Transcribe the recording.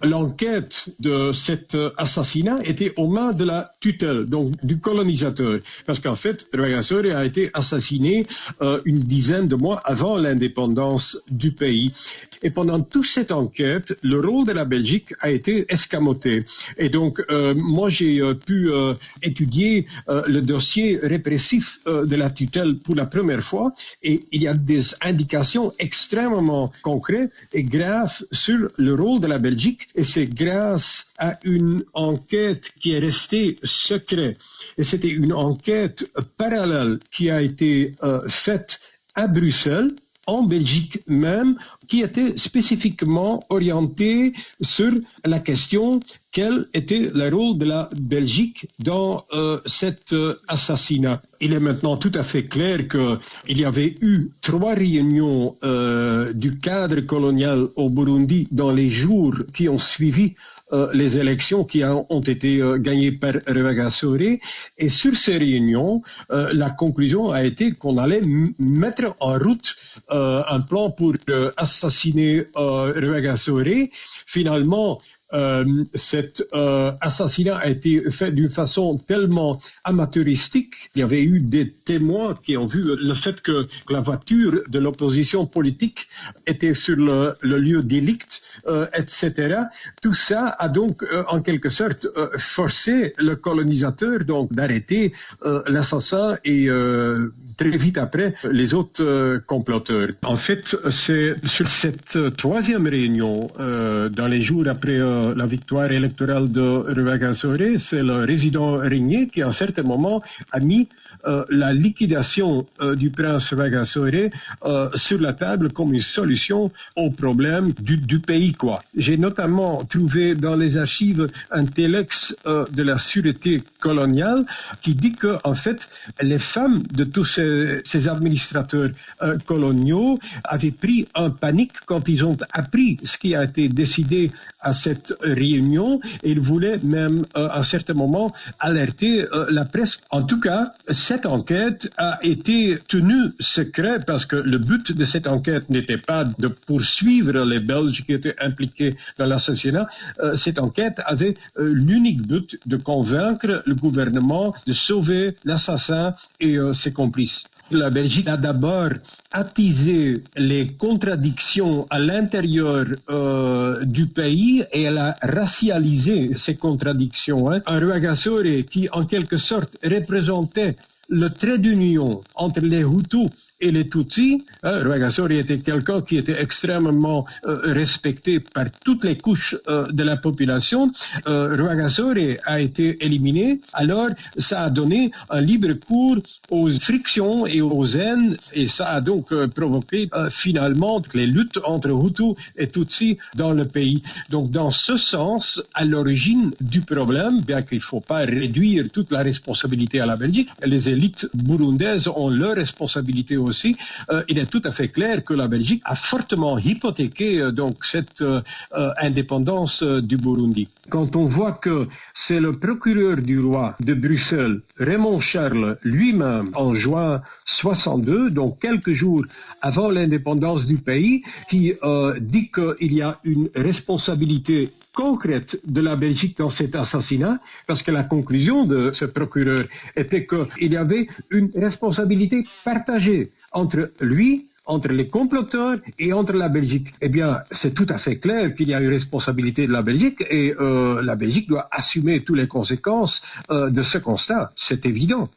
l'enquête de cet assassinat était aux mains de la tutelle, donc du colonisateur. Parce qu'en fait, Rwagasore a été assassiné une dizaine de mois avant l'indépendance du pays. Et pendant toute cette enquête, le rôle de la Belgique a été escamoté. Et donc, moi, j'ai pu étudier le dossier répressif de la tutelle pour la première fois. Et il y a des indications extrêmement concrètes et graves sur le rôle de la Belgique. Et c'est grâce à une enquête qui est restée secrète. Et c'était une enquête parallèle qui a été faite à Bruxelles, en Belgique même, qui était spécifiquement orientée sur la question quel était le rôle de la Belgique dans cet assassinat. Il est maintenant tout à fait clair qu'il y avait eu 3 réunions du cadre colonial au Burundi dans les jours qui ont suivi les élections qui ont été gagnées par Rwagasore. Et sur ces réunions, la conclusion a été qu'on allait mettre en route un plan pour assassiner Rwagasore. Finalement, cet assassinat a été fait d'une façon tellement amateuristique. Il y avait eu des témoins qui ont vu le fait que la voiture de l'opposition politique était sur le lieu délicte, etc. Tout ça a donc en quelque sorte forcé le colonisateur donc d'arrêter l'assassin et très vite après les autres comploteurs. En fait, c'est sur cette 3e réunion dans les jours après la victoire électorale de Rwagasore, c'est le résident Régnier qui à un certain moment a mis la liquidation du prince Rwagasore sur la table comme une solution au problème du pays, quoi. J'ai notamment trouvé dans les archives un télex de la sûreté coloniale qui dit que en fait les femmes de tous ces administrateurs coloniaux avaient pris un panique quand ils ont appris ce qui a été décidé à cette réunion et ils voulaient même à un certain moment alerter la presse. En tout cas, cette enquête a été tenue secrète parce que le but de cette enquête n'était pas de poursuivre les Belges qui étaient impliqués dans l'assassinat. Cette enquête avait l'unique but de convaincre le gouvernement de sauver l'assassin et ses complices. La Belgique a d'abord attisé les contradictions à l'intérieur du pays et elle a racialisé ces contradictions. Un Rwagasore qui, en quelque sorte, représentait le trait d'union entre les Hutus et les Tutsis. Rwagasore était quelqu'un qui était extrêmement respecté par toutes les couches de la population. Rwagasore a été éliminé, alors ça a donné un libre cours aux frictions et aux haines, et ça a donc provoqué finalement les luttes entre Hutus et Tutsis dans le pays. Donc dans ce sens, à l'origine du problème, bien qu'il ne faut pas réduire toute la responsabilité à la Belgique, les élites burundaises ont leur responsabilité aussi. Il est tout à fait clair que la Belgique a fortement hypothéqué donc cette indépendance du Burundi. Quand on voit que c'est le procureur du roi de Bruxelles, Raymond Charles, lui-même, en juin 62, donc quelques jours avant l'indépendance du pays, qui dit qu'il y a une responsabilité concrète de la Belgique dans cet assassinat, parce que la conclusion de ce procureur était qu'il y avait une responsabilité partagée entre lui, entre les comploteurs et entre la Belgique. Eh bien, c'est tout à fait clair qu'il y a une responsabilité de la Belgique et la Belgique doit assumer toutes les conséquences de ce constat. C'est évident.